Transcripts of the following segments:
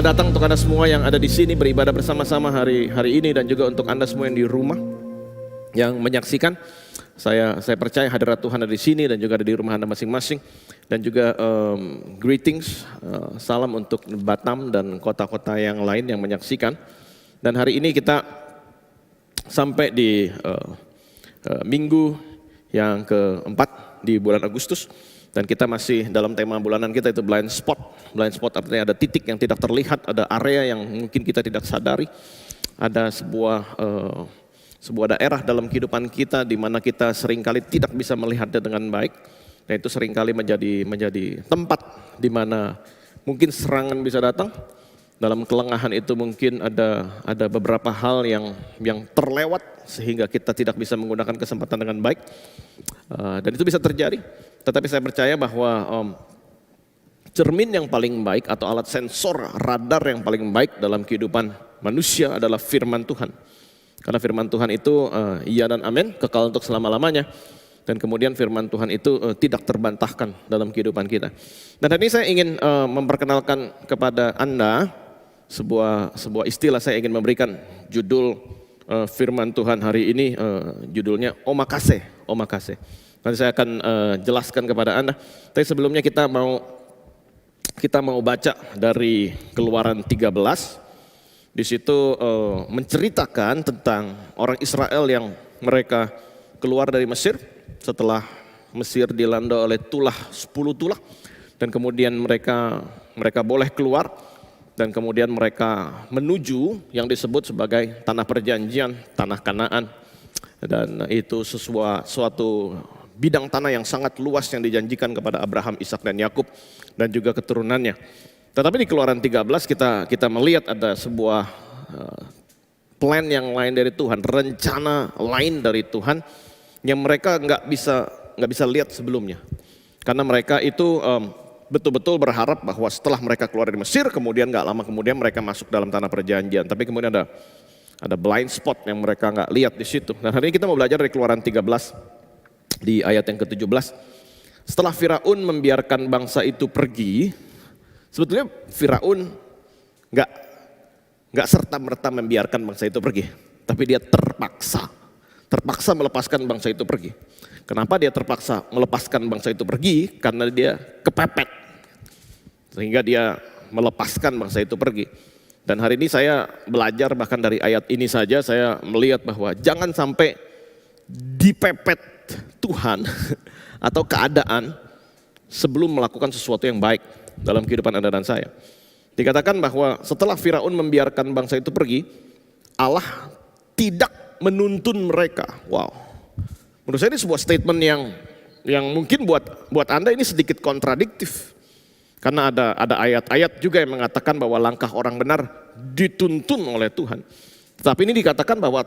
Selamat datang untuk Anda semua yang ada di sini beribadah bersama-sama hari ini, dan juga untuk Anda semua yang di rumah yang menyaksikan. Saya percaya hadirat Tuhan ada di sini dan juga ada di rumah Anda masing-masing. Dan juga greetings, salam untuk Batam dan kota-kota yang lain yang menyaksikan. Dan hari ini kita sampai di minggu yang keempat di bulan Agustus. Dan kita masih dalam tema bulanan kita itu blind spot. Blind spot artinya ada titik yang tidak terlihat, ada area yang mungkin kita tidak sadari. Ada sebuah daerah dalam kehidupan kita di mana kita seringkali tidak bisa melihatnya dengan baik. Dan itu seringkali menjadi tempat di mana mungkin serangan bisa datang. Dalam kelengahan itu mungkin ada beberapa hal yang terlewat sehingga kita tidak bisa menggunakan kesempatan dengan baik. Dan itu bisa terjadi. Tetapi saya percaya bahwa cermin yang paling baik atau alat sensor radar yang paling baik dalam kehidupan manusia adalah firman Tuhan. Karena firman Tuhan itu iya dan amin, kekal untuk selama-lamanya. Dan kemudian firman Tuhan itu tidak terbantahkan dalam kehidupan kita. Dan hari ini saya ingin memperkenalkan kepada Anda sebuah istilah. Saya ingin memberikan judul firman Tuhan hari ini, judulnya Omakase. Nanti saya akan jelaskan kepada Anda. Tapi sebelumnya kita mau baca dari Keluaran 13. Di situ menceritakan tentang orang Israel yang mereka keluar dari Mesir setelah Mesir dilanda oleh 10 tulah, dan kemudian mereka boleh keluar, dan kemudian mereka menuju yang disebut sebagai tanah perjanjian, tanah Kanaan. Dan itu suatu bidang tanah yang sangat luas yang dijanjikan kepada Abraham, Ishak dan Yakub dan juga keturunannya. Tetapi di Keluaran 13 kita melihat ada sebuah plan yang lain dari Tuhan, rencana lain dari Tuhan yang mereka nggak bisa lihat sebelumnya. Karena mereka itu betul-betul berharap bahwa setelah mereka keluar dari Mesir, kemudian nggak lama kemudian mereka masuk dalam tanah perjanjian. Tapi kemudian ada blind spot yang mereka nggak lihat di situ. Dan hari ini kita mau belajar dari Keluaran 13 di ayat yang ke-17. Setelah Firaun membiarkan bangsa itu pergi, sebetulnya Firaun nggak serta-merta membiarkan bangsa itu pergi, tapi dia terpaksa melepaskan bangsa itu pergi. Kenapa dia terpaksa melepaskan bangsa itu pergi? Karena dia kepepet, sehingga dia melepaskan bangsa itu pergi. Dan hari ini saya belajar bahkan dari ayat ini saja saya melihat bahwa jangan sampai dipepet Tuhan atau keadaan sebelum melakukan sesuatu yang baik dalam kehidupan Anda dan saya. Dikatakan bahwa setelah Firaun membiarkan bangsa itu pergi, Allah tidak menuntun mereka. Wow. Menurut saya ini sebuah statement yang mungkin buat Anda ini sedikit kontradiktif. Karena ada ayat-ayat juga yang mengatakan bahwa langkah orang benar dituntun oleh Tuhan. Tetapi ini dikatakan bahwa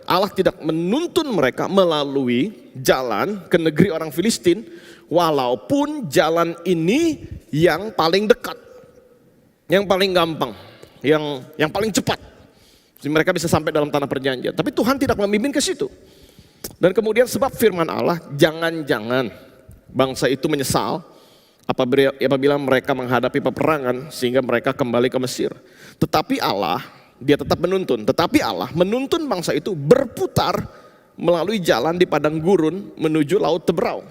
Allah tidak menuntun mereka melalui jalan ke negeri orang Filistin, walaupun jalan ini yang paling dekat, yang paling gampang, yang paling cepat. Jadi mereka bisa sampai dalam tanah perjanjian. Tapi Tuhan tidak membimbing ke situ. Dan kemudian sebab firman Allah, jangan-jangan bangsa itu menyesal apabila mereka menghadapi peperangan sehingga mereka kembali ke Mesir. Tetapi Allah, dia tetap menuntun. Tetapi Allah menuntun bangsa itu berputar melalui jalan di padang gurun menuju Laut Teberau.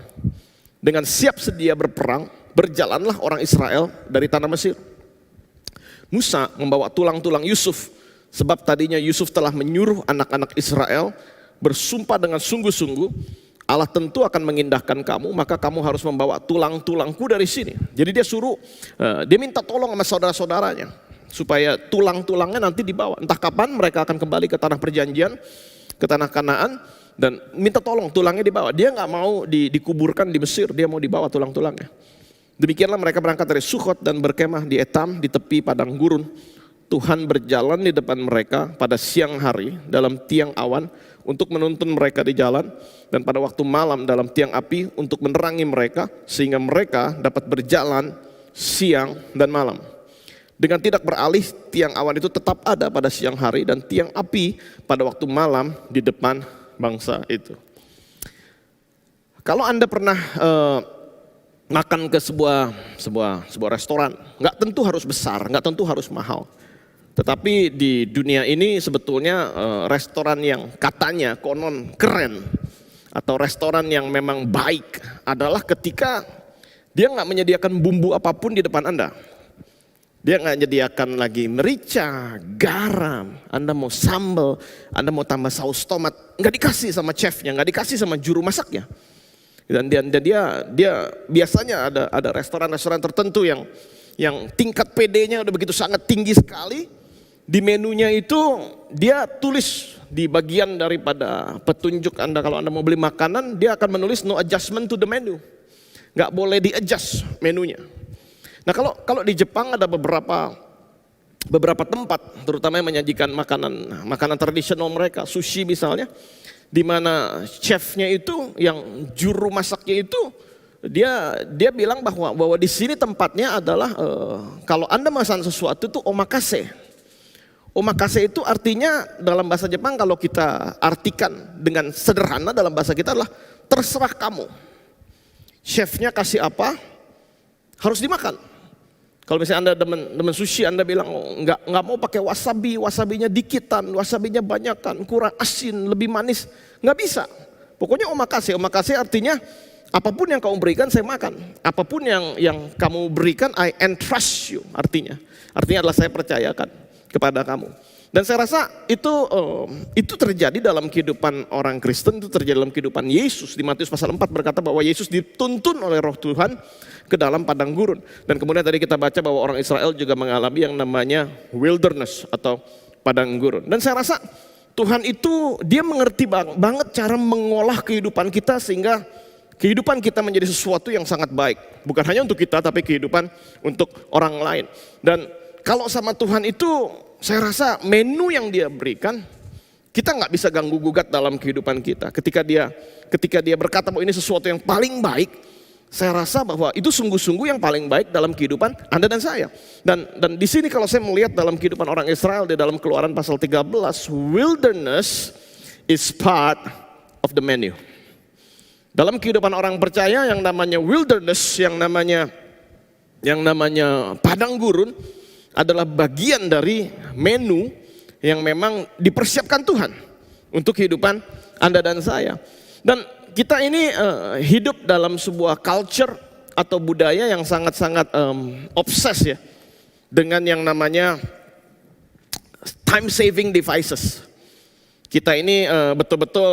Dengan siap sedia berperang, berjalanlah orang Israel dari tanah Mesir. Musa membawa tulang-tulang Yusuf, sebab tadinya Yusuf telah menyuruh anak-anak Israel bersumpah dengan sungguh-sungguh, Allah tentu akan mengindahkan kamu, maka kamu harus membawa tulang-tulangku dari sini. Jadi dia minta tolong sama saudara-saudaranya supaya tulang-tulangnya nanti dibawa. Entah kapan mereka akan kembali ke tanah perjanjian, ke tanah Kanaan, dan minta tolong tulangnya dibawa. Dia nggak mau dikuburkan di Mesir, dia mau dibawa tulang-tulangnya. Demikianlah mereka berangkat dari Sukhot dan berkemah di Etam di tepi padang gurun. Tuhan berjalan di depan mereka pada siang hari dalam tiang awan untuk menuntun mereka di jalan, dan pada waktu malam dalam tiang api untuk menerangi mereka sehingga mereka dapat berjalan siang dan malam. Dengan tidak beralih, tiang awan itu tetap ada pada siang hari dan tiang api pada waktu malam di depan bangsa itu. Kalau Anda pernah makan ke sebuah restoran, nggak tentu harus besar, nggak tentu harus mahal. Tetapi di dunia ini sebetulnya restoran yang katanya konon keren atau restoran yang memang baik adalah ketika dia nggak menyediakan bumbu apapun di depan Anda. Dia nggak menyediakan lagi merica, garam, Anda mau sambal, Anda mau tambah saus tomat, nggak dikasih sama chefnya, nggak dikasih sama juru masaknya. Dan dia biasanya ada restoran-restoran tertentu yang tingkat PD-nya udah begitu sangat tinggi sekali. Di menunya itu dia tulis di bagian daripada petunjuk Anda kalau Anda mau beli makanan, dia akan menulis no adjustment to the menu. Nggak boleh di-adjust menunya. Nah kalau di Jepang ada beberapa tempat terutama yang menyajikan makanan tradisional mereka, sushi misalnya, di mana chefnya itu yang juru masaknya itu dia bilang bahwa di sini tempatnya adalah kalau Anda memesan sesuatu itu omakase. Omakase itu artinya dalam bahasa Jepang kalau kita artikan dengan sederhana dalam bahasa kita adalah terserah kamu. Chefnya kasih apa harus dimakan. Kalau misalnya Anda demen sushi, Anda bilang nggak mau pakai wasabi, wasabinya dikitan, wasabinya banyakan, kurang asin, lebih manis, nggak bisa. Pokoknya omakase artinya apapun yang kamu berikan saya makan, apapun yang kamu berikan I entrust you artinya adalah saya percayakan kepada kamu. Dan saya rasa itu terjadi dalam kehidupan orang Kristen, itu terjadi dalam kehidupan Yesus. Di Matius pasal 4 berkata bahwa Yesus dituntun oleh Roh Tuhan ke dalam padang gurun. Dan kemudian tadi kita baca bahwa orang Israel juga mengalami yang namanya wilderness atau padang gurun. Dan saya rasa Tuhan itu dia mengerti banget cara mengolah kehidupan kita sehingga kehidupan kita menjadi sesuatu yang sangat baik. Bukan hanya untuk kita tapi kehidupan untuk orang lain. Dan kalau sama Tuhan itu saya rasa menu yang dia berikan kita nggak bisa ganggu gugat dalam kehidupan kita. Ketika dia berkata bahwa ini sesuatu yang paling baik, saya rasa bahwa itu sungguh-sungguh yang paling baik dalam kehidupan Anda dan saya. Dan di sini kalau saya melihat dalam kehidupan orang Israel di dalam Keluaran pasal 13, wilderness is part of the menu. Dalam kehidupan orang percaya yang namanya wilderness, yang namanya padang gurun adalah bagian dari menu yang memang dipersiapkan Tuhan untuk kehidupan Anda dan saya. Dan kita ini hidup dalam sebuah culture atau budaya yang sangat-sangat obses ya dengan yang namanya time saving devices. Kita ini betul-betul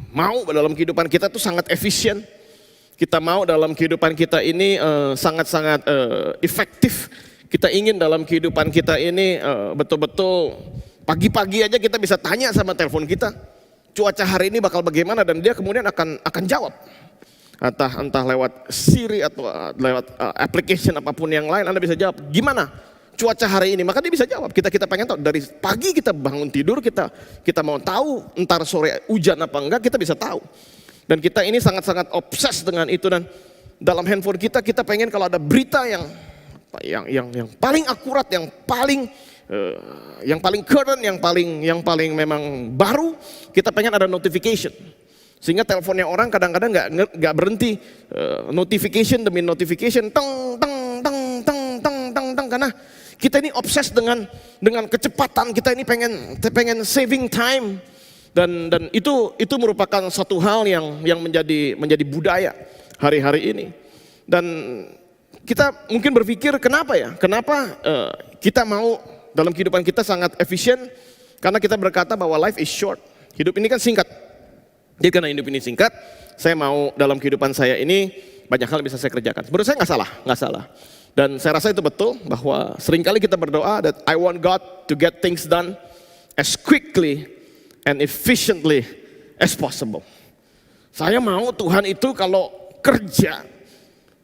mau dalam kehidupan kita tuh sangat efisien. Kita mau dalam kehidupan kita ini sangat-sangat efektif. Kita ingin dalam kehidupan kita ini betul-betul pagi-pagi aja kita bisa tanya sama telepon kita, cuaca hari ini bakal bagaimana, dan dia kemudian akan jawab. Entah lewat Siri atau lewat application apapun yang lain, Anda bisa jawab, gimana cuaca hari ini, maka dia bisa jawab. Kita pengen tahu, dari pagi kita bangun tidur, kita mau tahu entar sore hujan apa enggak, kita bisa tahu. Dan kita ini sangat-sangat obses dengan itu, dan dalam handphone kita pengen kalau ada berita yang paling akurat, yang paling current, yang paling memang baru, kita pengen ada notification. Sehingga teleponnya orang kadang-kadang nggak berhenti notification demi notification, karena kita ini obses dengan kecepatan. Kita ini pengen saving time, dan itu merupakan satu hal yang menjadi budaya hari-hari ini. Dan kita mungkin berpikir kenapa kita mau dalam kehidupan kita sangat efisien, karena kita berkata bahwa life is short, hidup ini kan singkat. Jadi karena hidup ini singkat, saya mau dalam kehidupan saya ini banyak hal bisa saya kerjakan. Menurut saya nggak salah. Dan saya rasa itu betul bahwa seringkali kita berdoa that I want God to get things done as quickly and efficiently as possible. Saya mau Tuhan itu kalau kerja,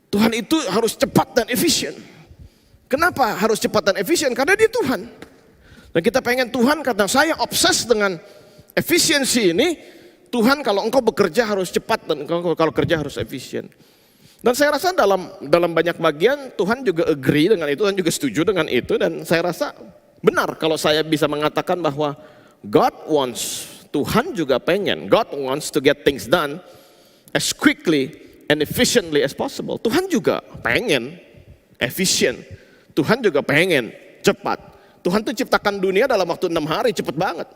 Tuhan itu harus cepat dan efisien. Kenapa harus cepat dan efisien? Karena dia Tuhan. Dan kita pengen Tuhan, karena saya obses dengan efisiensi ini, Tuhan kalau engkau bekerja harus cepat dan engkau kalau kerja harus efisien. Dan saya rasa dalam banyak bagian Tuhan juga agree dengan itu, Tuhan juga setuju dengan itu, dan saya rasa benar kalau saya bisa mengatakan bahwa Tuhan juga pengen, God wants to get things done as quickly and efficiently as possible. Tuhan juga pengen efisien. Tuhan juga pengen cepat. Tuhan tuh ciptakan dunia dalam waktu 6 hari, cepat banget.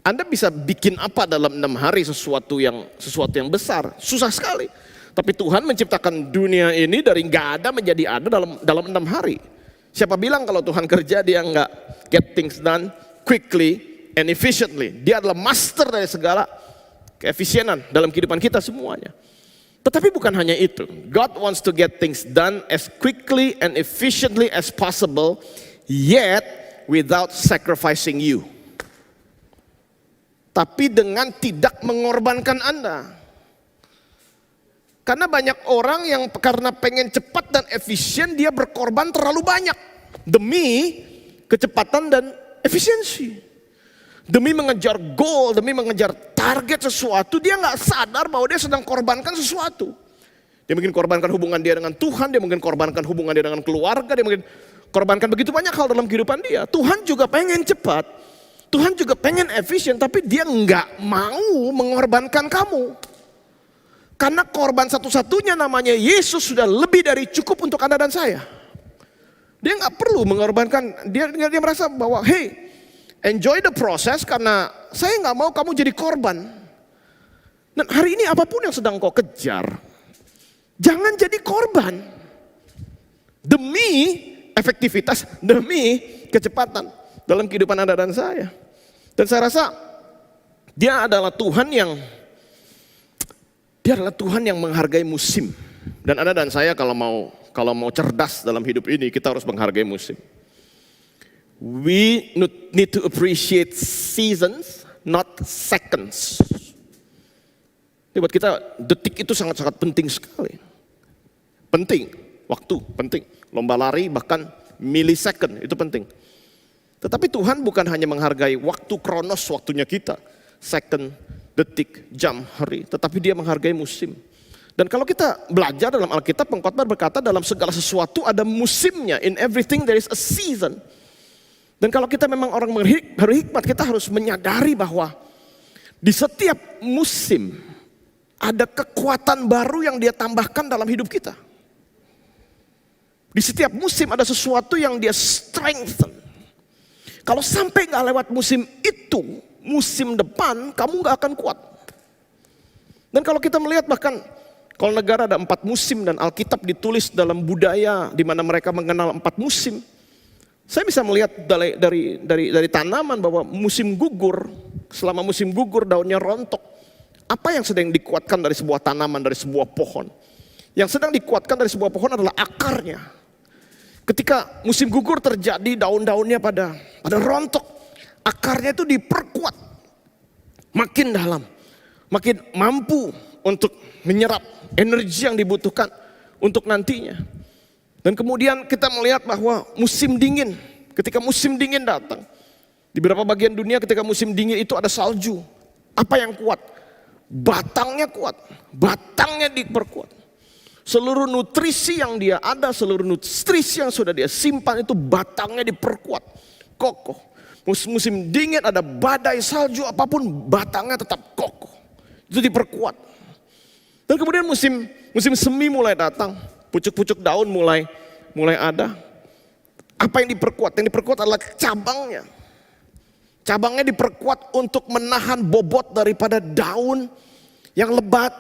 Anda bisa bikin apa dalam 6 hari sesuatu yang besar? Susah sekali. Tapi Tuhan menciptakan dunia ini dari nggak ada menjadi ada dalam 6 hari. Siapa bilang kalau Tuhan kerja dia nggak get things done quickly and efficiently? Dia adalah master dari segala keefisienan dalam kehidupan kita semuanya. Tetapi bukan hanya itu. God wants to get things done as quickly and efficiently as possible, yet without sacrificing you. Tapi dengan tidak mengorbankan Anda. Karena banyak orang yang karena pengen cepat dan efisien, dia berkorban terlalu banyak demi kecepatan dan efisiensi. Demi mengejar goal, demi mengejar target sesuatu, dia nggak sadar bahwa dia sedang korbankan sesuatu. Dia mungkin korbankan hubungan dia dengan Tuhan, dia mungkin korbankan hubungan dia dengan keluarga, dia mungkin korbankan begitu banyak hal dalam kehidupan dia. Tuhan juga pengen cepat, Tuhan juga pengen efisien, tapi dia nggak mau mengorbankan kamu. Karena korban satu-satunya namanya Yesus sudah lebih dari cukup untuk Anda dan saya. Dia nggak perlu mengorbankan, dia merasa bahwa hey, enjoy the process karena saya nggak mau kamu jadi korban. Dan hari ini apapun yang sedang kau kejar, jangan jadi korban. Demi efektivitas, demi kecepatan dalam kehidupan Anda dan saya. Dan saya rasa dia adalah Tuhan yang menghargai musim. Dan Anda dan saya kalau mau cerdas dalam hidup ini, kita harus menghargai musim. We need to appreciate seasons, not seconds. Buat kita detik itu sangat-sangat penting sekali. Penting, waktu penting. Lomba lari bahkan millisecond itu penting. Tetapi Tuhan bukan hanya menghargai waktu kronos, waktunya kita. Second, detik, jam, hari, tetapi dia menghargai musim. Dan kalau kita belajar dalam Alkitab, pengkhotbah berkata dalam segala sesuatu ada musimnya. In everything there is a season. Dan kalau kita memang orang berhikmat, kita harus menyadari bahwa di setiap musim ada kekuatan baru yang dia tambahkan dalam hidup kita. Di setiap musim ada sesuatu yang dia strengthen. Kalau sampai gak lewat musim itu, musim depan kamu gak akan kuat. Dan kalau kita melihat bahkan kalau negara ada 4 musim dan Alkitab ditulis dalam budaya di mana mereka mengenal 4 musim. Saya bisa melihat dari tanaman bahwa musim gugur, selama musim gugur daunnya rontok. Apa yang sedang dikuatkan dari sebuah tanaman, dari sebuah pohon? Yang sedang dikuatkan dari sebuah pohon adalah akarnya. Ketika musim gugur terjadi, daun-daunnya pada rontok. Akarnya itu diperkuat makin dalam, makin mampu untuk menyerap energi yang dibutuhkan untuk nantinya. Dan kemudian kita melihat bahwa musim dingin, ketika musim dingin datang, di beberapa bagian dunia ketika musim dingin itu ada salju. Apa yang kuat? Batangnya kuat, batangnya diperkuat. Seluruh nutrisi yang dia ada, seluruh nutrisi yang sudah dia simpan itu batangnya diperkuat, kokoh. Musim dingin ada badai salju apapun batangnya tetap kokoh. Itu diperkuat. Dan kemudian musim semi mulai datang. Pucuk-pucuk daun mulai ada. Apa yang diperkuat? Yang diperkuat adalah cabangnya. Cabangnya diperkuat untuk menahan bobot daripada daun yang lebat.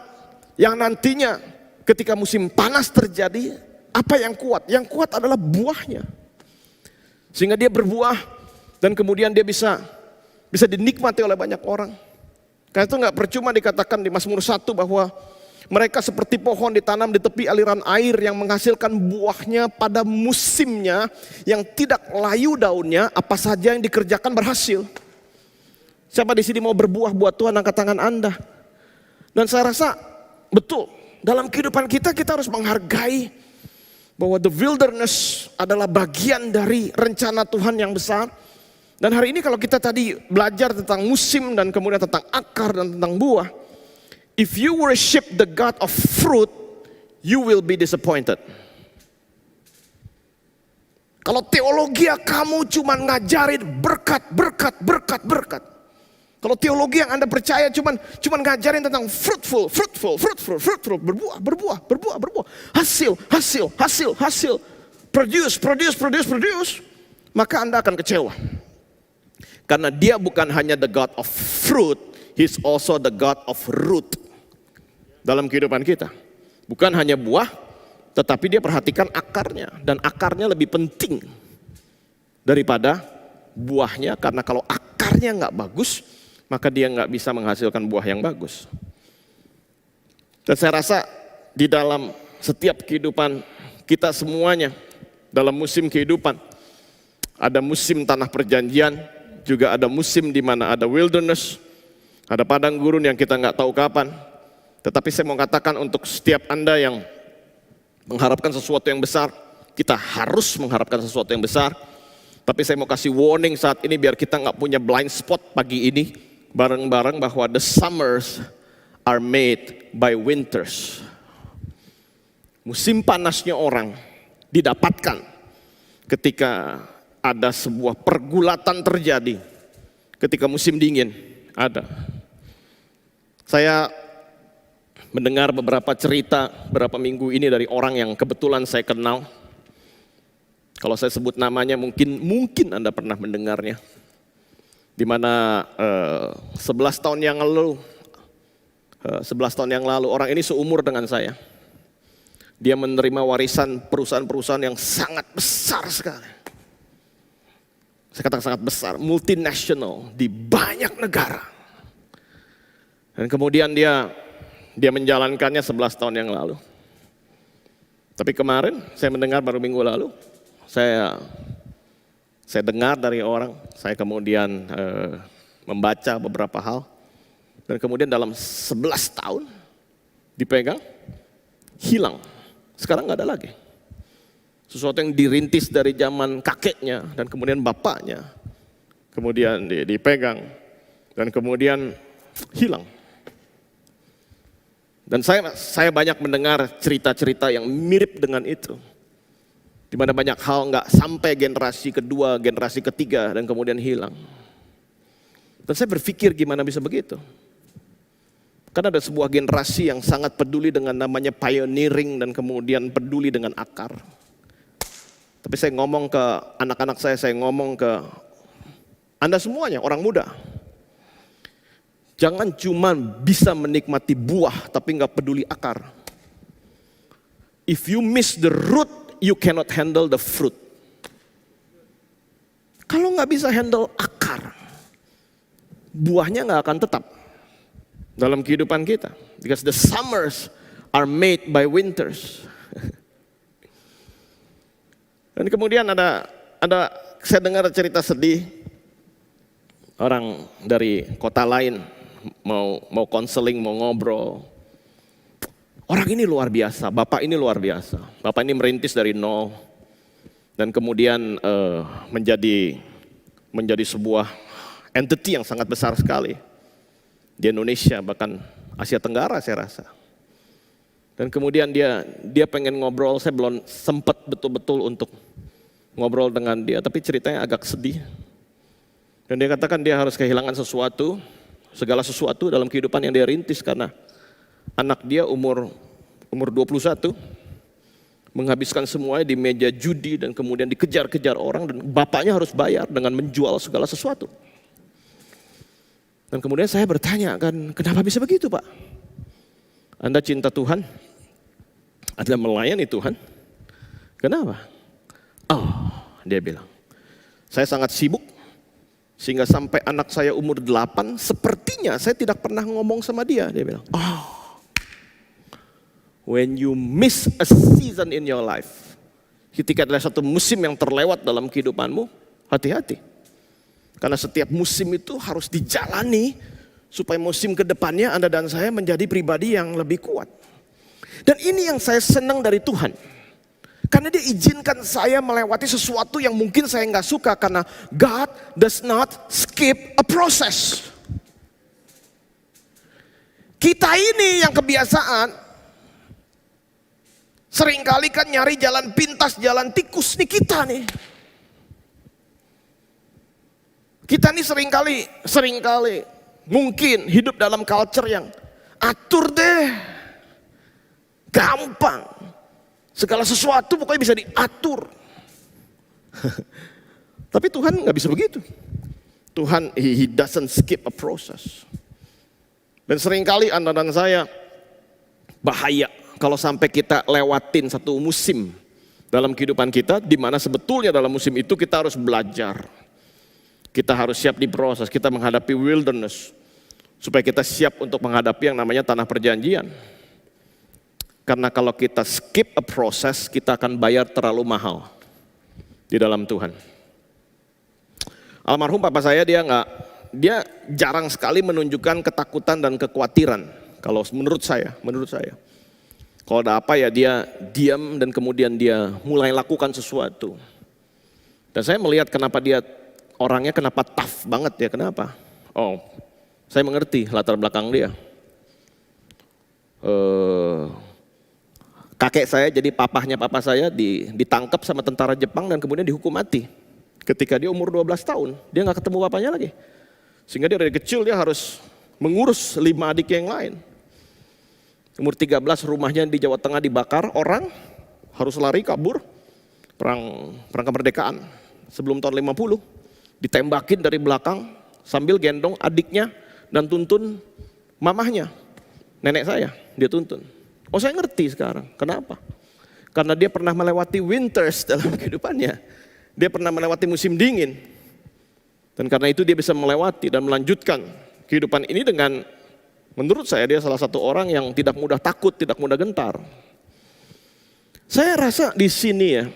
Yang nantinya ketika musim panas terjadi, apa yang kuat? Yang kuat adalah buahnya. Sehingga dia berbuah. Dan kemudian dia bisa dinikmati oleh banyak orang. Karena itu gak percuma dikatakan di Mazmur 1 bahwa mereka seperti pohon ditanam di tepi aliran air yang menghasilkan buahnya pada musimnya, yang tidak layu daunnya, apa saja yang dikerjakan berhasil. Siapa di sini mau berbuah buat Tuhan, angkat tangan Anda. Dan saya rasa betul, dalam kehidupan kita harus menghargai bahwa the wilderness adalah bagian dari rencana Tuhan yang besar. Dan hari ini kalau kita tadi belajar tentang musim dan kemudian tentang akar dan tentang buah, if you worship the God of fruit, you will be disappointed. Kalau teologi kamu cuma ngajarin berkat. Kalau teologi yang Anda percaya cuman ngajarin tentang fruitful, berbuah, hasil, produce, maka Anda akan kecewa. Karena dia bukan hanya the God of fruit, He's also the God of root dalam kehidupan kita. Bukan hanya buah, tetapi dia perhatikan akarnya. Dan akarnya lebih penting daripada buahnya. Karena kalau akarnya nggak bagus, maka dia nggak bisa menghasilkan buah yang bagus. Dan saya rasa di dalam setiap kehidupan kita semuanya, dalam musim kehidupan, ada musim tanah perjanjian, juga ada musim di mana ada wilderness, ada padang gurun yang kita nggak tahu kapan. Tetapi saya mau katakan untuk setiap Anda yang mengharapkan sesuatu yang besar, kita harus mengharapkan sesuatu yang besar. Tapi saya mau kasih warning saat ini biar kita nggak punya blind spot pagi ini, bareng-bareng bahwa the summers are made by winters. Musim panasnya orang didapatkan ketika ada sebuah pergulatan terjadi ketika musim dingin ada. Saya mendengar beberapa cerita beberapa minggu ini dari orang yang kebetulan saya kenal. Kalau saya sebut namanya mungkin Anda pernah mendengarnya. Di mana 11 tahun yang lalu orang ini seumur dengan saya. Dia menerima warisan perusahaan-perusahaan yang sangat besar sekali. Saya katakan sangat besar, multinasional di banyak negara. Dan kemudian dia menjalankannya 11 tahun yang lalu. Tapi kemarin saya mendengar baru minggu lalu, saya dengar dari orang, saya kemudian membaca beberapa hal. Dan kemudian dalam 11 tahun dipegang, hilang. Sekarang nggak ada lagi. Sesuatu yang dirintis dari zaman kakeknya dan kemudian bapaknya, kemudian dipegang dan kemudian hilang. Dan saya banyak mendengar cerita-cerita yang mirip dengan itu, di mana banyak hal nggak sampai generasi kedua, generasi ketiga dan kemudian hilang. Dan saya berpikir gimana bisa begitu? Karena ada sebuah generasi yang sangat peduli dengan namanya pioneering dan kemudian peduli dengan akar. Tapi saya ngomong ke anak-anak saya ngomong ke Anda semuanya, orang muda. Jangan cuma bisa menikmati buah tapi nggak peduli akar. If you miss the root, you cannot handle the fruit. Kalau nggak bisa handle akar, buahnya nggak akan tetap dalam kehidupan kita. Because the summers are made by winters. Dan kemudian ada saya dengar cerita sedih, orang dari kota lain mau konseling, mau ngobrol. Orang ini luar biasa, bapak ini luar biasa. Bapak ini merintis dari nol dan kemudian menjadi sebuah entity yang sangat besar sekali di Indonesia, bahkan Asia Tenggara saya rasa. Dan kemudian dia pengen ngobrol, saya belum sempat betul-betul untuk ngobrol dengan dia, tapi ceritanya agak sedih. Dan dia katakan dia harus kehilangan sesuatu, segala sesuatu dalam kehidupan yang dia rintis karena anak dia umur 21 menghabiskan semuanya di meja judi dan kemudian dikejar-kejar orang dan bapaknya harus bayar dengan menjual segala sesuatu. Dan kemudian saya bertanya kan, kenapa bisa begitu Pak? Anda cinta Tuhan? Anda melayani Tuhan? Kenapa? Oh, dia bilang, saya sangat sibuk sehingga sampai anak saya umur 8 sepertinya saya tidak pernah ngomong sama dia. Dia bilang, when you miss a season in your life, ketika ada satu musim yang terlewat dalam kehidupanmu, hati-hati. Karena setiap musim itu harus dijalani supaya musim kedepannya Anda dan saya menjadi pribadi yang lebih kuat. Dan ini yang saya senang dari Tuhan. Karena dia izinkan saya melewati sesuatu yang mungkin saya nggak suka. Karena God does not skip a process. Kita ini yang kebiasaan seringkali kan nyari jalan pintas, jalan tikus. Nih kita nih. Kita nih seringkali mungkin hidup dalam culture yang atur deh, gampang. Segala sesuatu pokoknya bisa diatur. Tapi Tuhan nggak bisa begitu. Tuhan, He doesn't skip a process. Dan seringkali Anda dan saya bahaya kalau sampai kita lewatin satu musim dalam kehidupan kita, di mana sebetulnya dalam musim itu kita harus belajar. Kita harus siap di proses, kita menghadapi wilderness, supaya kita siap untuk menghadapi yang namanya tanah perjanjian. Karena kalau kita skip a process, kita akan bayar terlalu mahal di dalam Tuhan. Almarhum papa saya dia jarang sekali menunjukkan ketakutan dan kekhawatiran. Kalau menurut saya. Kalau ada apa ya dia diam dan kemudian dia mulai lakukan sesuatu. Dan saya melihat kenapa dia orangnya kenapa tough banget ya, kenapa? Oh, saya mengerti latar belakang dia. Kakek saya jadi papahnya papa saya ditangkap sama tentara Jepang dan kemudian dihukum mati. Ketika dia umur 12 tahun, dia gak ketemu bapaknya lagi. Sehingga dia dari kecil dia harus mengurus 5 adik yang lain. Umur 13 rumahnya di Jawa Tengah dibakar, orang harus lari kabur. Perang kemerdekaan sebelum tahun 50. Ditembakin dari belakang sambil gendong adiknya dan tuntun mamahnya. Nenek saya, dia tuntun. Oh saya ngerti sekarang, kenapa? Karena dia pernah melewati winters dalam kehidupannya. Dia pernah melewati musim dingin. Dan karena itu dia bisa melewati dan melanjutkan kehidupan ini dengan, menurut saya dia salah satu orang yang tidak mudah takut, tidak mudah gentar. Saya rasa di sini ya,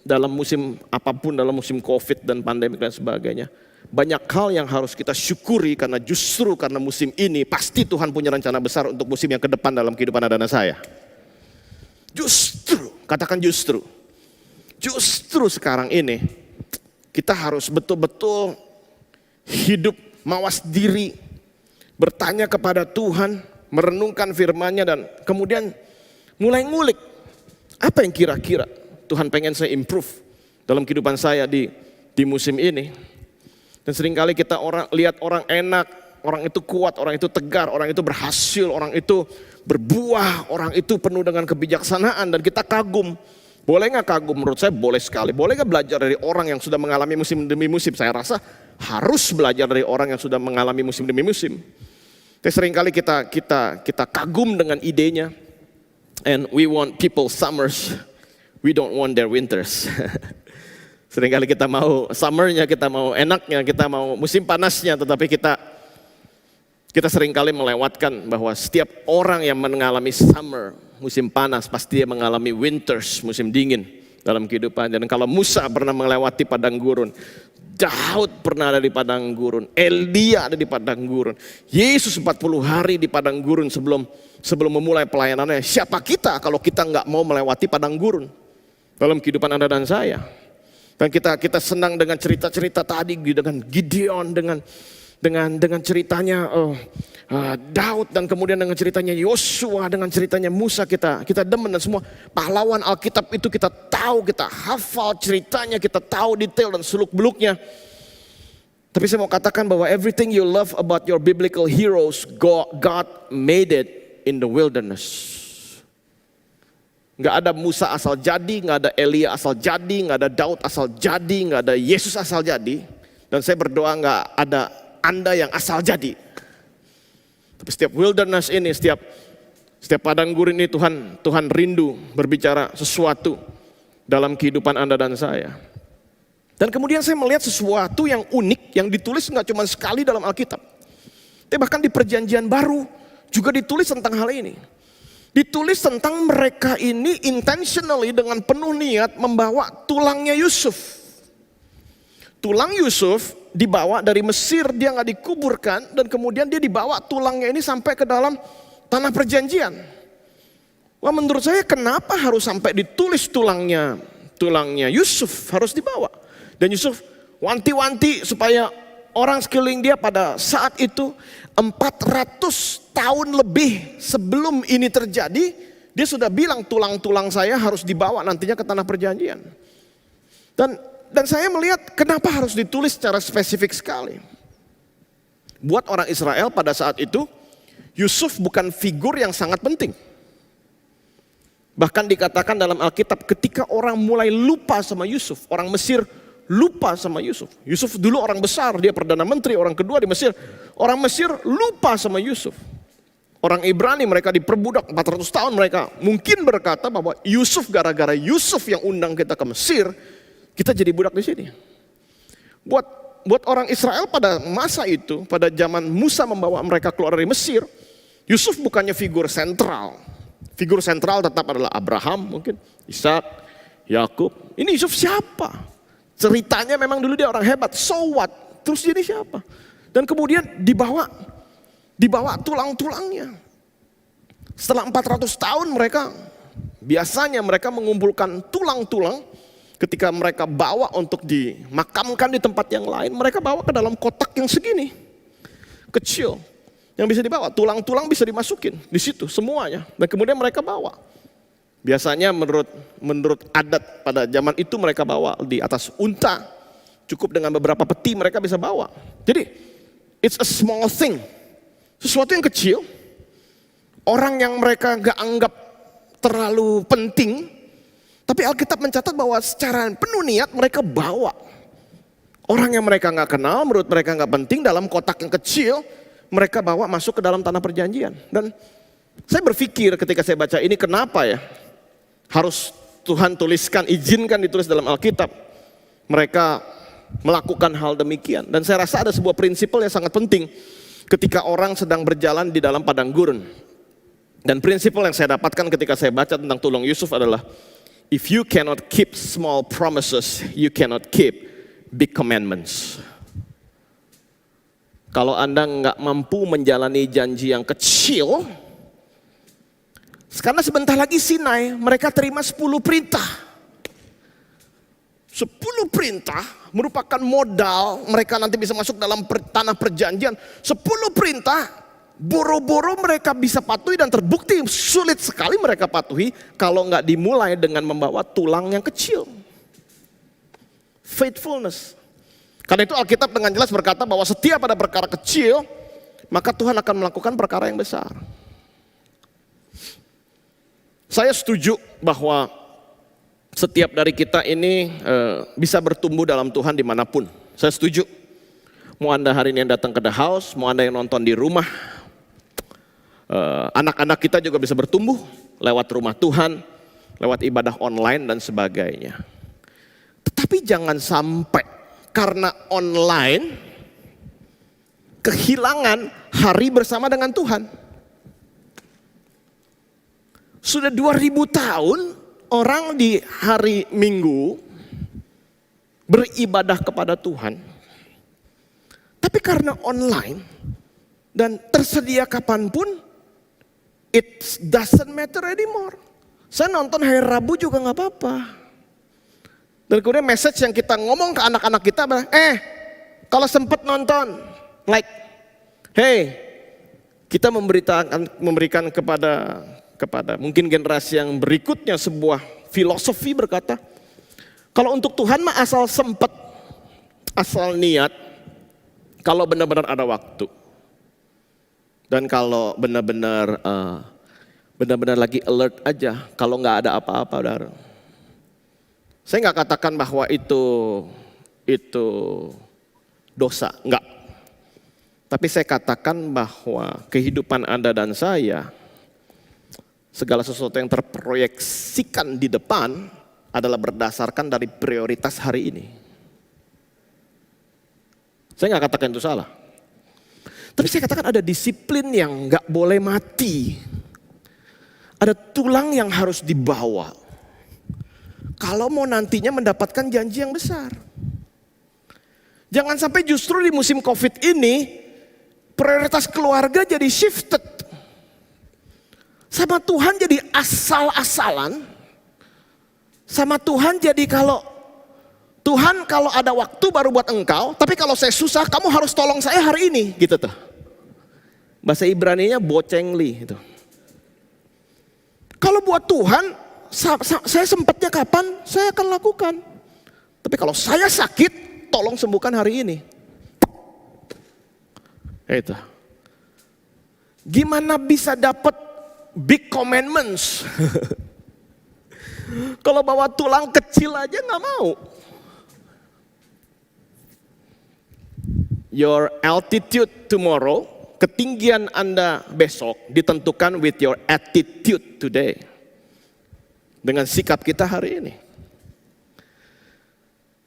dalam musim apapun, dalam musim COVID dan pandemi dan sebagainya, banyak hal yang harus kita syukuri karena justru karena musim ini pasti Tuhan punya rencana besar untuk musim yang ke depan dalam kehidupan Anda dan saya. Justru, katakan justru. Justru sekarang ini kita harus betul-betul hidup mawas diri, bertanya kepada Tuhan, merenungkan firman-Nya dan kemudian mulai ngulik apa yang kira-kira Tuhan pengen saya improve dalam kehidupan saya di musim ini. Dan seringkali kita lihat orang enak, orang itu kuat, orang itu tegar, orang itu berhasil, orang itu berbuah, orang itu penuh dengan kebijaksanaan dan kita kagum. Boleh gak kagum? Menurut saya boleh sekali. Boleh gak belajar dari orang yang sudah mengalami musim demi musim? Saya rasa harus belajar dari orang yang sudah mengalami musim demi musim. Tapi seringkali kita kagum dengan idenya. And we want people summers, we don't want their winters. Seringkali kita mau summernya, kita mau enaknya, kita mau musim panasnya, tetapi kita seringkali melewatkan bahwa setiap orang yang mengalami summer, musim panas, pasti dia mengalami winters, musim dingin dalam kehidupan. Dan kalau Musa pernah melewati padang gurun, Daud pernah ada di padang gurun, Elia ada di padang gurun, Yesus 40 hari di padang gurun sebelum memulai pelayanannya. Siapa kita kalau kita nggak mau melewati padang gurun dalam kehidupan Anda dan saya? Dan kita senang dengan cerita-cerita tadi, dengan Gideon, dengan ceritanya Daud, dan kemudian dengan ceritanya Yosua, dengan ceritanya Musa, kita demen. Dan semua pahlawan Alkitab itu kita tahu, kita hafal ceritanya, kita tahu detail dan seluk-beluknya. Tapi saya mau katakan bahwa everything you love about your biblical heroes, God made it in the wilderness. Nggak ada Musa asal jadi, nggak ada Elia asal jadi, nggak ada Daud asal jadi, nggak ada Yesus asal jadi. Dan saya berdoa nggak ada Anda yang asal jadi. Tapi setiap wilderness ini, setiap padang gurun ini Tuhan rindu berbicara sesuatu dalam kehidupan Anda dan saya. Dan kemudian saya melihat sesuatu yang unik yang ditulis nggak cuma sekali dalam Alkitab. Tapi bahkan di Perjanjian Baru juga ditulis tentang hal ini. Ditulis tentang mereka ini intentionally dengan penuh niat membawa tulangnya Yusuf. Tulang Yusuf dibawa dari Mesir, dia nggak dikuburkan, dan kemudian dia dibawa tulangnya ini sampai ke dalam tanah perjanjian. Wah, menurut saya kenapa harus sampai ditulis tulangnya Yusuf harus dibawa. Dan Yusuf wanti-wanti supaya orang sekeliling dia pada saat itu 400 tahun lebih sebelum ini terjadi, dia sudah bilang tulang-tulang saya harus dibawa nantinya ke tanah perjanjian. Dan saya melihat kenapa harus ditulis secara spesifik sekali. Buat orang Israel pada saat itu, Yusuf bukan figur yang sangat penting. Bahkan dikatakan dalam Alkitab ketika orang mulai lupa sama Yusuf, orang Mesir lupa sama Yusuf. Yusuf dulu orang besar, dia Perdana Menteri, orang kedua di Mesir. Orang Mesir lupa sama Yusuf. Orang Ibrani mereka diperbudak 400 tahun, mereka mungkin berkata bahwa Yusuf, gara-gara Yusuf yang undang kita ke Mesir, kita jadi budak di sini. Buat orang Israel pada masa itu, pada zaman Musa membawa mereka keluar dari Mesir, Yusuf bukannya figur sentral. Figur sentral tetap adalah Abraham mungkin, Ishak, Yakub. Ini Yusuf siapa? Ceritanya memang dulu dia orang hebat, so what? Terus jadi siapa? Dan kemudian dibawa tulang-tulangnya. Setelah 400 tahun biasanya mereka mengumpulkan tulang-tulang. Ketika mereka bawa untuk dimakamkan di tempat yang lain, mereka bawa ke dalam kotak yang segini, kecil, yang bisa dibawa. Tulang-tulang bisa dimasukin di situ semuanya, dan kemudian mereka bawa. Biasanya menurut adat pada zaman itu mereka bawa di atas unta, cukup dengan beberapa peti mereka bisa bawa. Jadi it's a small thing, sesuatu yang kecil, orang yang mereka gak anggap terlalu penting. Tapi Alkitab mencatat bahwa secara penuh niat mereka bawa. Orang yang mereka gak kenal, menurut mereka gak penting, dalam kotak yang kecil, mereka bawa masuk ke dalam tanah perjanjian. Dan saya berpikir ketika saya baca ini, kenapa ya harus Tuhan tuliskan, izinkan ditulis dalam Alkitab. Mereka melakukan hal demikian. Dan saya rasa ada sebuah prinsip yang sangat penting ketika orang sedang berjalan di dalam padang gurun. Dan prinsip yang saya dapatkan ketika saya baca tentang tulung Yusuf adalah, if you cannot keep small promises, you cannot keep big commandments. Kalau Anda nggak mampu menjalani janji yang kecil, karena sebentar lagi Sinai, mereka terima 10 perintah. 10 perintah merupakan modal mereka nanti bisa masuk dalam tanah perjanjian. 10 perintah, boro-boro mereka bisa patuhi, dan terbukti sulit sekali mereka patuhi kalau nggak dimulai dengan membawa tulang yang kecil. Faithfulness. Karena itu Alkitab dengan jelas berkata bahwa setiap ada perkara kecil, maka Tuhan akan melakukan perkara yang besar. Saya setuju bahwa setiap dari kita ini bisa bertumbuh dalam Tuhan dimanapun. Saya setuju. Mau Anda hari ini yang datang ke The House, mau Anda yang nonton di rumah, anak-anak kita juga bisa bertumbuh lewat rumah Tuhan, lewat ibadah online dan sebagainya. Tetapi jangan sampai karena online kehilangan hari bersama dengan Tuhan. Sudah 2000 tahun orang di hari Minggu beribadah kepada Tuhan. Tapi karena online dan tersedia kapanpun, it doesn't matter anymore. Saya nonton hari Rabu juga gak apa-apa. Dan kemudian message yang kita ngomong ke anak-anak kita, kalau sempat nonton, like, hey, kita memberikan kepada mungkin generasi yang berikutnya sebuah filosofi berkata, kalau untuk Tuhan mah asal sempat, asal niat, kalau benar-benar ada waktu. Dan kalau benar-benar lagi alert aja, kalau nggak ada apa-apa, saudara. Saya nggak katakan bahwa itu dosa, enggak. Tapi saya katakan bahwa kehidupan Anda dan saya, segala sesuatu yang terproyeksikan di depan adalah berdasarkan dari prioritas hari ini. Saya nggak katakan itu salah. Tapi saya katakan ada disiplin yang nggak boleh mati. Ada tulang yang harus dibawa. Kalau mau nantinya mendapatkan janji yang besar. Jangan sampai justru di musim COVID ini prioritas keluarga jadi shifted. Sama Tuhan jadi asal-asalan. Sama Tuhan jadi kalau ada waktu baru buat engkau, tapi kalau saya susah kamu harus tolong saya hari ini, gitu tuh. Bahasa Ibraninya bocengli itu. Kalau buat Tuhan, saya sempatnya kapan, saya akan lakukan. Tapi kalau saya sakit, tolong sembuhkan hari ini. Itu. Gimana bisa dapat big commandments? Kalau bawa tulang kecil aja nggak mau. Your altitude tomorrow, ketinggian Anda besok ditentukan with your attitude today. Dengan sikap kita hari ini.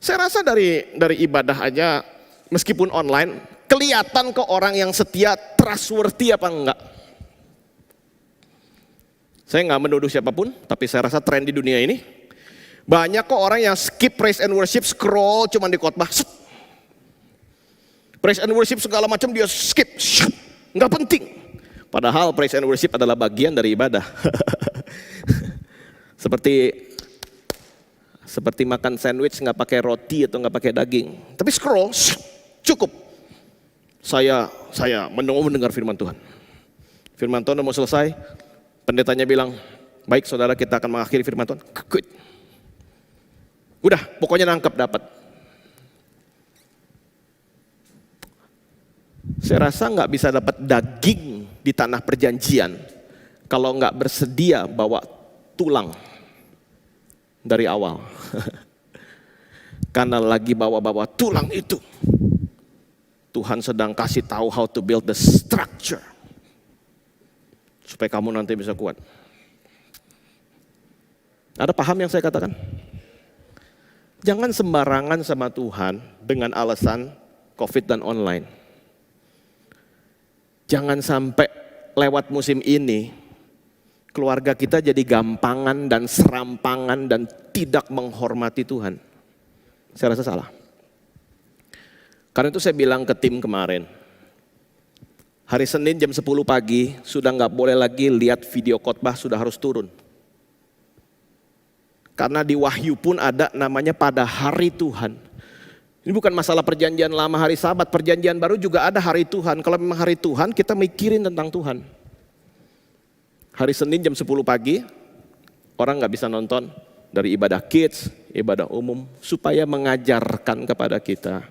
Saya rasa dari ibadah aja, meskipun online, kelihatan ke orang yang setia, trustworthy apa enggak. Saya enggak menuduh siapapun, tapi saya rasa tren di dunia ini, banyak kok orang yang skip praise and worship, scroll cuma di khotbah. Praise and worship segala macam dia skip, enggak penting. Padahal praise and worship adalah bagian dari ibadah. Seperti makan sandwich nggak pakai roti atau nggak pakai daging, tapi scroll cukup. Saya mendengar firman Tuhan. Firman Tuhan mau selesai, pendetanya bilang, baik saudara kita akan mengakhiri firman Tuhan. Quit. Udah, pokoknya nangkep dapat. Saya rasa nggak bisa dapat daging di tanah perjanjian kalau nggak bersedia bawa tulang dari awal. Karena lagi bawa-bawa tulang itu, Tuhan sedang kasih tahu how to build the structure supaya kamu nanti bisa kuat. Ada paham yang saya katakan? Jangan sembarangan sama Tuhan dengan alasan COVID dan online. Jangan sampai lewat musim ini keluarga kita jadi gampangan dan serampangan dan tidak menghormati Tuhan. Saya rasa salah. Karena itu saya bilang ke tim kemarin, hari Senin jam 10 pagi sudah nggak boleh lagi lihat video khotbah, sudah harus turun. Karena di Wahyu pun ada namanya pada hari Tuhan. Ini bukan masalah perjanjian lama hari Sabat, perjanjian baru juga ada hari Tuhan. Kalau memang hari Tuhan, kita mikirin tentang Tuhan. Hari Senin jam 10 pagi, orang nggak bisa nonton dari ibadah kids, ibadah umum, supaya mengajarkan kepada kita,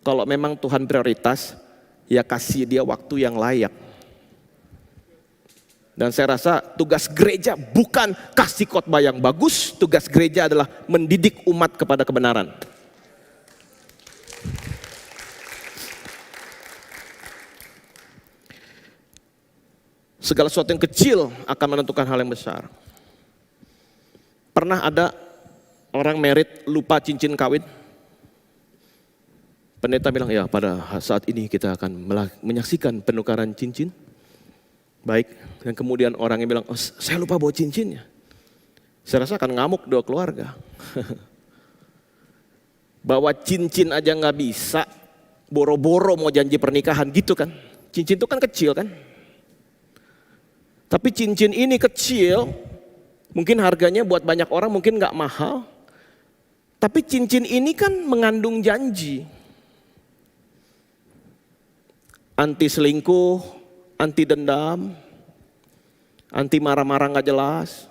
kalau memang Tuhan prioritas, ya kasih dia waktu yang layak. Dan saya rasa tugas gereja bukan kasih khotbah yang bagus, tugas gereja adalah mendidik umat kepada kebenaran. Segala sesuatu yang kecil akan menentukan hal yang besar. Pernah ada orang merit lupa cincin kawin? Pendeta bilang, ya pada saat ini kita akan menyaksikan penukaran cincin. Baik, dan kemudian orangnya bilang, oh, saya lupa bawa cincinnya. Saya rasa akan ngamuk dua keluarga. Bawa cincin aja nggak bisa, boro-boro mau janji pernikahan gitu kan. Cincin itu kan kecil kan. Tapi cincin ini kecil, mungkin harganya buat banyak orang mungkin nggak mahal. Tapi cincin ini kan mengandung janji. Anti selingkuh, anti dendam, anti marah-marah nggak jelas,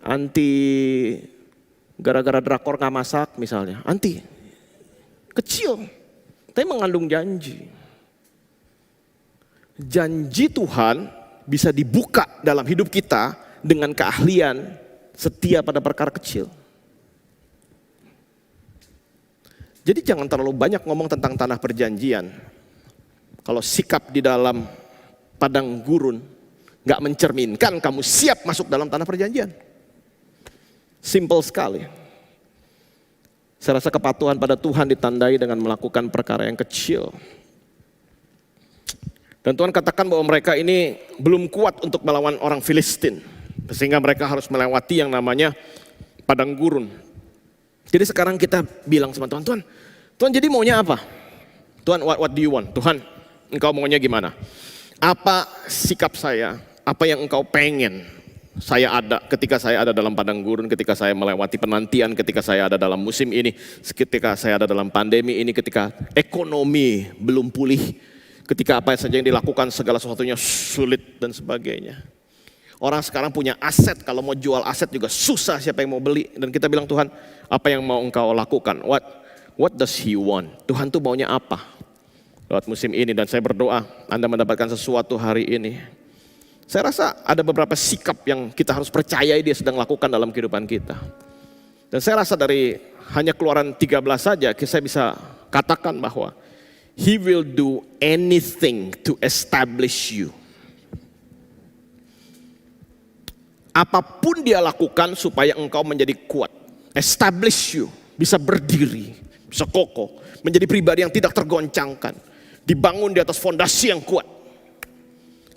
anti gara-gara drakor nggak masak misalnya, anti. Kecil, tapi mengandung janji. Janji Tuhan bisa dibuka dalam hidup kita dengan keahlian setia pada perkara kecil. Jadi jangan terlalu banyak ngomong tentang tanah perjanjian. Kalau sikap di dalam padang gurun gak mencerminkan kamu siap masuk dalam tanah perjanjian. Simple sekali. Saya rasa kepatuhan pada Tuhan ditandai dengan melakukan perkara yang kecil. Dan Tuhan katakan bahwa mereka ini belum kuat untuk melawan orang Filistin. Sehingga mereka harus melewati yang namanya padang gurun. Jadi sekarang kita bilang sama Tuhan, Tuhan jadi maunya apa? Tuhan, what do you want? Tuhan, engkau maunya gimana? Apa sikap saya? Apa yang engkau pengen saya ada ketika saya ada dalam padang gurun, ketika saya melewati penantian, ketika saya ada dalam musim ini, ketika saya ada dalam pandemi ini, ketika ekonomi belum pulih, ketika apa saja yang dilakukan segala sesuatunya sulit dan sebagainya. Orang sekarang punya aset, kalau mau jual aset juga susah siapa yang mau beli. Dan kita bilang, Tuhan, apa yang mau engkau lakukan? What does he want? Tuhan tuh maunya apa? lewat musim ini, dan saya berdoa Anda mendapatkan sesuatu hari ini. Saya rasa ada beberapa sikap yang kita harus percayai Dia sedang lakukan dalam kehidupan kita. Dan saya rasa dari hanya Keluaran 13 saja saya bisa katakan bahwa He will do anything to establish you. Apapun Dia lakukan supaya engkau menjadi kuat, establish you, bisa berdiri, bisa kokoh, menjadi pribadi yang tidak tergoncangkan, dibangun di atas fondasi yang kuat.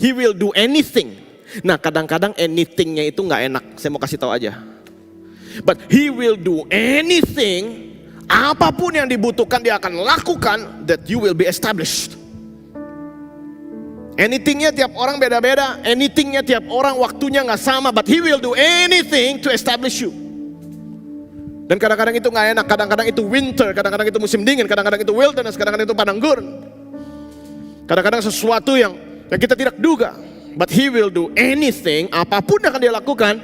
He will do anything. Nah, kadang-kadang anything-nya itu nggak enak. Saya mau kasih tahu aja. But He will do anything. Apapun yang dibutuhkan Dia akan lakukan, that you will be established. Anything-nya tiap orang beda-beda. Anything-nya tiap orang waktunya nggak sama. But He will do anything to establish you. Dan kadang-kadang itu nggak enak. Kadang-kadang itu winter. Kadang-kadang itu musim dingin. Kadang-kadang itu wilderness. Kadang-kadang itu padang gurun. Kadang-kadang sesuatu yang kita tidak duga. But He will do anything. Apapun yang akan Dia lakukan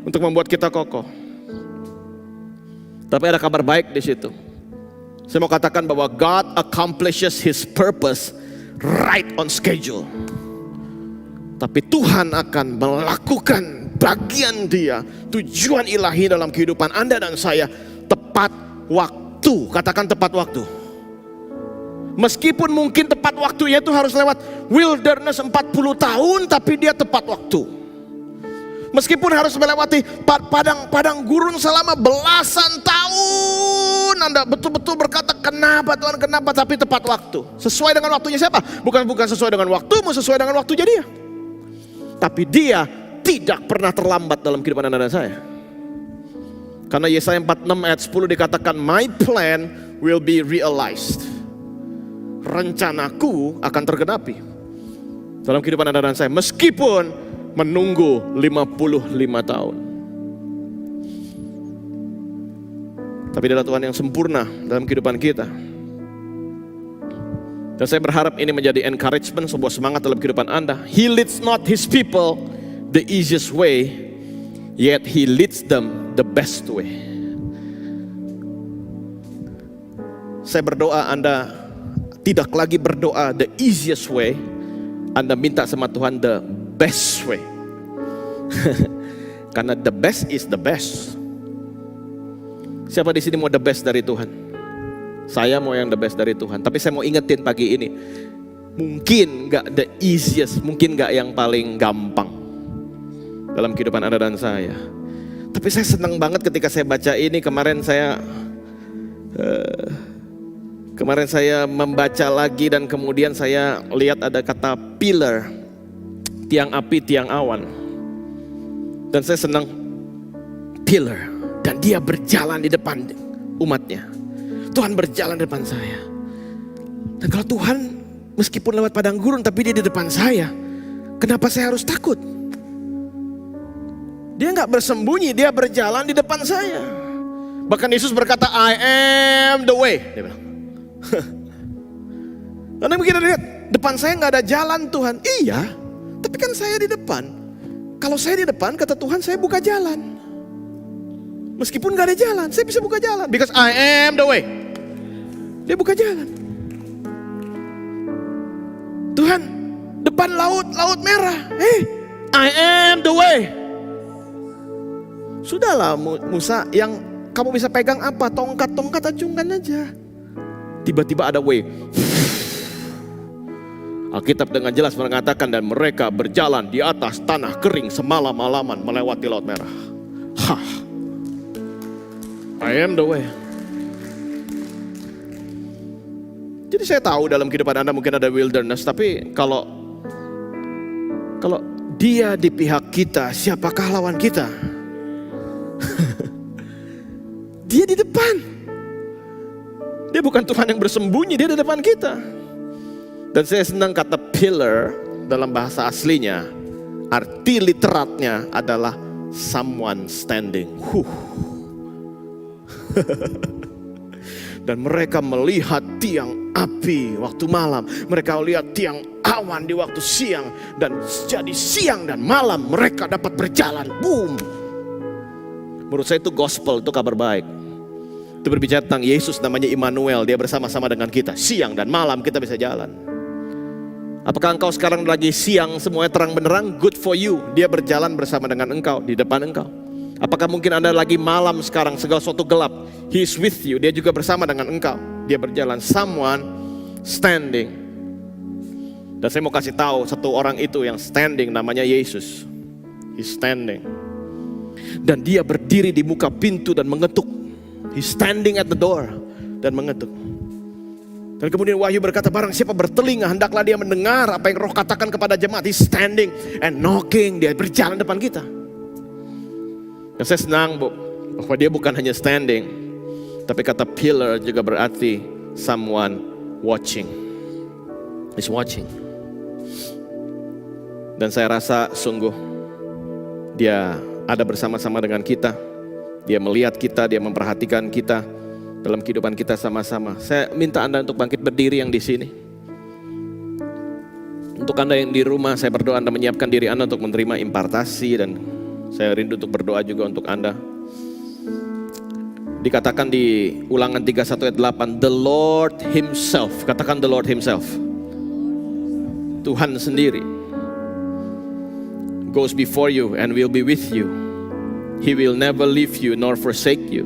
untuk membuat kita kokoh. Tapi ada kabar baik di situ. Saya mau katakan bahwa God accomplishes His purpose right on schedule. Tapi Tuhan akan melakukan bagian Dia, tujuan ilahi dalam kehidupan Anda dan saya, tepat waktu. Katakan tepat waktu. Meskipun mungkin tepat waktunya itu harus lewat wilderness 40 tahun, tapi Dia tepat waktu. Meskipun harus melewati padang gurun selama belasan tahun, Anda betul-betul berkata, kenapa Tuhan, kenapa? Tapi tepat waktu. Sesuai dengan waktunya siapa? Bukan sesuai dengan waktumu, sesuai dengan waktunya Dia. Tapi Dia tidak pernah terlambat dalam kehidupan Anda dan saya. Karena Yesaya 46 ayat 10 dikatakan, my plan will be realized. Rencanaku akan tergenapi dalam kehidupan Anda dan saya. Meskipun menunggu 55 tahun. Tapi Dia adalah Tuhan yang sempurna dalam kehidupan kita. Dan saya berharap ini menjadi encouragement, sebuah semangat dalam kehidupan Anda. He leads not His people the easiest way, yet He leads them the best way. Saya berdoa Anda tidak lagi berdoa the easiest way. Anda minta sama Tuhan the best way. Karena the best is the best. Siapa di sini mau the best dari Tuhan? Saya mau yang the best dari Tuhan. Tapi saya mau ingetin pagi ini, mungkin gak the easiest, mungkin gak yang paling gampang dalam kehidupan Anda dan saya. Tapi saya senang banget ketika saya baca ini. Kemarin saya membaca lagi dan kemudian saya lihat ada kata pillar, tiang api, tiang awan. Dan saya senang pillar, dan Dia berjalan di depan umatnya. Tuhan berjalan di depan saya. Dan kalau Tuhan meskipun lewat padang gurun tapi Dia di depan saya, kenapa saya harus takut? Dia gak bersembunyi, Dia berjalan di depan saya. Bahkan Yesus berkata, I am the way. Dia bilang. Karena mungkin lihat, depan saya gak ada jalan Tuhan. Iya, tapi kan saya di depan. Kalau saya di depan, kata Tuhan, saya buka jalan. Meskipun gak ada jalan, saya bisa buka jalan. Because I am the way. Dia buka jalan. Tuhan, depan laut merah. Hey, I am the way. Sudahlah Musa, yang kamu bisa pegang apa? Tongkat acungkan aja. Tiba-tiba ada way. Alkitab dengan jelas mengatakan, dan mereka berjalan di atas tanah kering semalam-malaman melewati laut merah. I am the way. Jadi saya tahu dalam kehidupan Anda mungkin ada wilderness, tapi kalau Dia di pihak kita, siapakah lawan kita? Dia di depan. Dia bukan Tuhan yang bersembunyi, Dia di depan kita. Dan saya senang kata pillar dalam bahasa aslinya, arti literatnya adalah someone standing. Dan mereka melihat tiang api waktu malam, mereka lihat tiang awan di waktu siang, dan jadi siang dan malam mereka dapat berjalan. Boom. Menurut saya itu gospel, itu kabar baik. Itu berbicara tentang Yesus, namanya Immanuel. Dia bersama-sama dengan kita. Siang dan malam kita bisa jalan. Apakah engkau sekarang lagi siang semuanya terang benderang? Good for you. Dia berjalan bersama dengan engkau, di depan engkau. Apakah mungkin Anda lagi malam sekarang, segala sesuatu gelap? He is with you. Dia juga bersama dengan engkau. Dia berjalan. Someone standing. Dan saya mau kasih tahu satu orang itu yang standing, namanya Yesus. He's standing. Dan dia berdiri di muka pintu dan mengetuk. He's standing at the door dan mengetuk. Dan kemudian Wahyu berkata, barang siapa bertelinga hendaklah dia mendengar apa yang Roh katakan kepada jemaat. He's standing and knocking. Dia berjalan depan kita. Dan saya senang bahwa dia bukan hanya standing, tapi kata pillar juga berarti someone watching. He's watching. Dan saya rasa sungguh dia ada bersama-sama dengan kita. Dia melihat kita, dia memperhatikan kita dalam kehidupan kita sama-sama. Saya minta Anda untuk bangkit berdiri yang di sini. Untuk Anda yang di rumah, saya berdoa Anda menyiapkan diri Anda untuk menerima impartasi, dan saya rindu untuk berdoa juga untuk Anda. Dikatakan di Ulangan 31 ayat 8, the Lord Himself. Katakan the Lord Himself. Tuhan sendiri goes before you and will be with you. He will never leave you nor forsake you.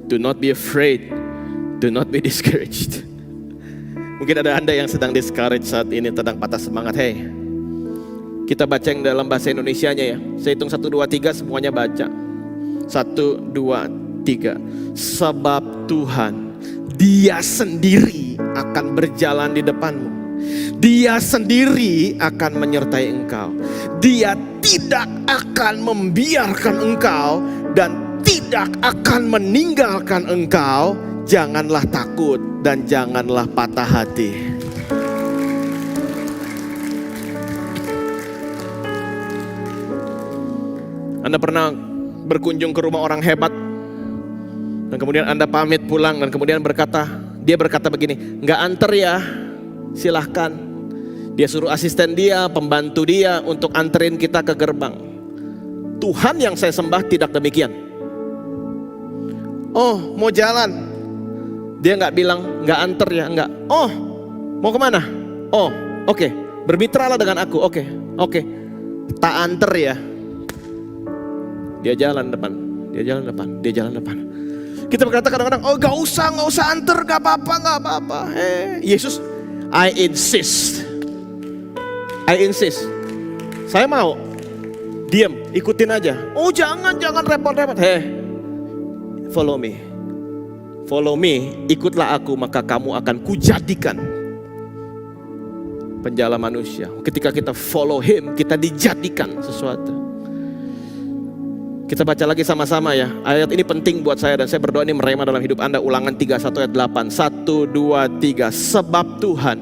Do not be afraid. Do not be discouraged. Mungkin ada Anda yang sedang discouraged saat ini, sedang patah semangat. Hey, kita baca yang dalam bahasa Indonesianya ya. Saya hitung 1, 2, 3 semuanya baca. 1, 2, 3. Sebab Tuhan, Dia sendiri akan berjalan di depanmu. Dia sendiri akan menyertai engkau. Dia tidak akan membiarkan engkau dan tidak akan meninggalkan engkau. Janganlah takut dan janganlah patah hati. Anda pernah berkunjung ke rumah orang hebat dan kemudian Anda pamit pulang dan kemudian dia berkata begini, nggak anter ya, silahkan. Dia suruh asisten dia, pembantu dia untuk anterin kita ke gerbang. Tuhan yang saya sembah tidak demikian. Oh, mau jalan, dia nggak bilang nggak anter ya, nggak. Oh, mau kemana? Oh, oke. Bermitralah dengan aku, oke. Tak anter ya. Dia jalan depan. Kita berkata kadang-kadang, oh gak usah anter, gak apa-apa. Yesus, I insist. Saya mau. Diam, ikutin aja. Oh jangan repot-repot. Follow me, ikutlah aku, maka kamu akan kujadikan penjala manusia. Ketika kita follow Him, kita dijadikan sesuatu. Kita baca lagi sama-sama ya. Ayat ini penting buat saya dan saya berdoa ini merema dalam hidup Anda. Ulangan 31 ayat 8. 1, 2, 3. Sebab Tuhan,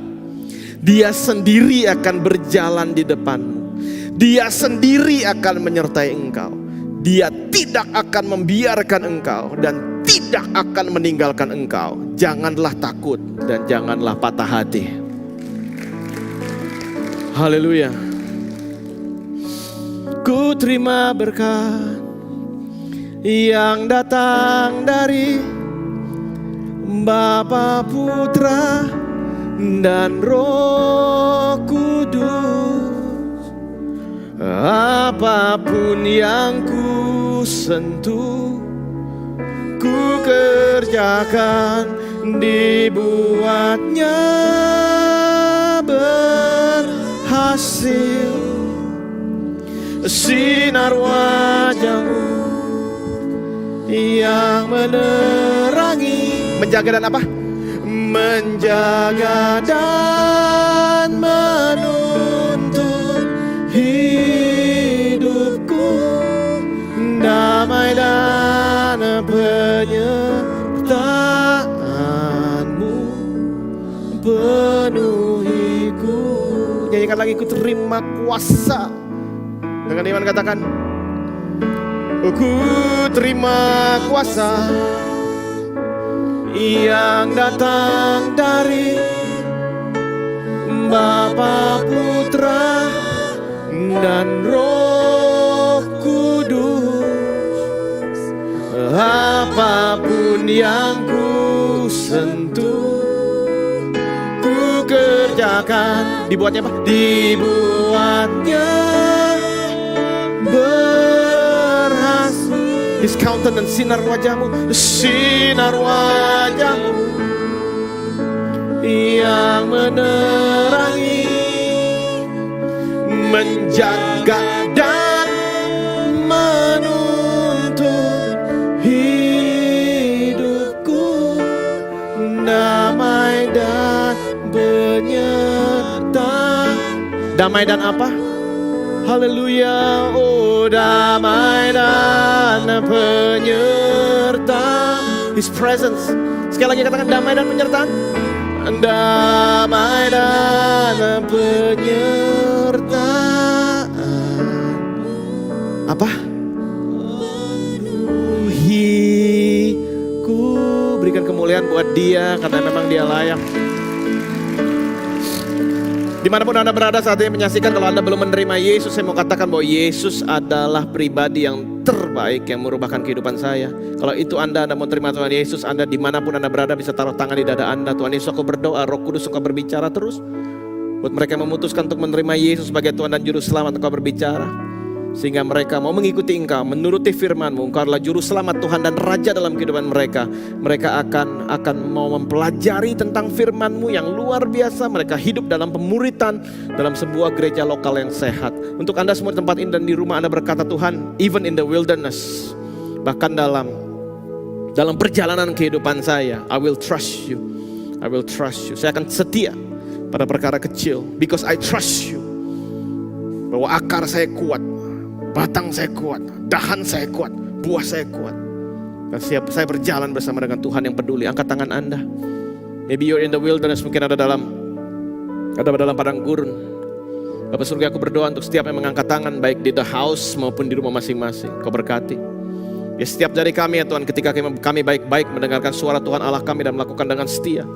Dia sendiri akan berjalan di depanmu. Dia sendiri akan menyertai engkau. Dia tidak akan membiarkan engkau dan tidak akan meninggalkan engkau. Janganlah takut dan janganlah patah hati. Haleluya. Ku terima berkat yang datang dari Bapa, Putra, dan Roh Kudus. Apapun yang ku sentuh, ku kerjakan, dibuatnya berhasil. Sinar wajah-Mu yang menerangi, menjaga dan apa? Menjaga dan menuntun hidupku, damai dan penyertaan-Mu penuhiku. Nyanyikan lagi, ku terima kuasa. Dengan iman katakan, ku terima kuasa yang datang dari Bapa, Putra, dan Roh Kudus. Apapun yang Dibuatnya apa? Dibuatnya berhasil. His countenance, sinar wajahmu, sinar wajahmu yang menerangi, menjaga dan menuntun hidupku, damai dan penyertaan. Damai dan apa? Haleluya. Oh, damai dan penyertaan. His presence. Sekali lagi katakan damai dan penyertaan. Damai dan penyertaan. Apa? Ku berikan kemuliaan buat Dia karena memang Dia layak. Dimanapun Anda berada saat ini menyaksikan, kalau Anda belum menerima Yesus, saya mau katakan bahwa Yesus adalah pribadi yang terbaik yang merubahkan kehidupan saya. Kalau itu Anda mau terima Tuhan Yesus, Anda dimanapun Anda berada bisa taruh tangan di dada Anda. Tuhan Yesus, aku berdoa, Roh Kudus suka berbicara terus. Buat mereka yang memutuskan untuk menerima Yesus sebagai Tuhan dan Juru Selamat, Engkau berbicara. Sehingga mereka mau mengikuti Engkau, menuruti firman-Mu. Engkau adalah Juru Selamat Tuhan dan Raja dalam kehidupan mereka. Mereka akan mau mempelajari tentang firman-Mu yang luar biasa. Mereka hidup dalam pemuritan, dalam sebuah gereja lokal yang sehat. Untuk Anda semua di tempat ini dan di rumah, Anda berkata, Tuhan, even in the wilderness, bahkan dalam perjalanan kehidupan saya, I will trust you. I will trust you. Saya akan setia pada perkara kecil, because I trust you. Bahwa akar saya kuat, batang saya kuat, dahan saya kuat, buah saya kuat. Dan saya berjalan bersama dengan Tuhan yang peduli. Angkat tangan Anda. Maybe you're in the wilderness, mungkin ada dalam padang gurun. Bapak surga, aku berdoa untuk setiap yang mengangkat tangan, baik di the house maupun di rumah masing-masing. Kau berkati. Ya, setiap dari kami ya Tuhan, ketika kami baik-baik mendengarkan suara Tuhan Allah kami dan melakukan dengan setia,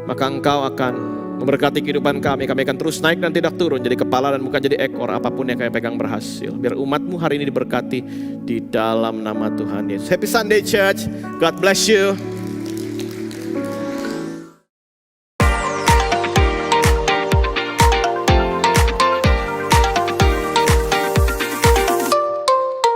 maka Engkau akan memberkati kehidupan kami. Kami akan terus naik dan tidak turun, jadi kepala dan bukan jadi ekor. Apapun yang kami pegang berhasil. Biar umat-Mu hari ini diberkati di dalam nama Tuhan Yesus. Happy Sunday Church. God bless you.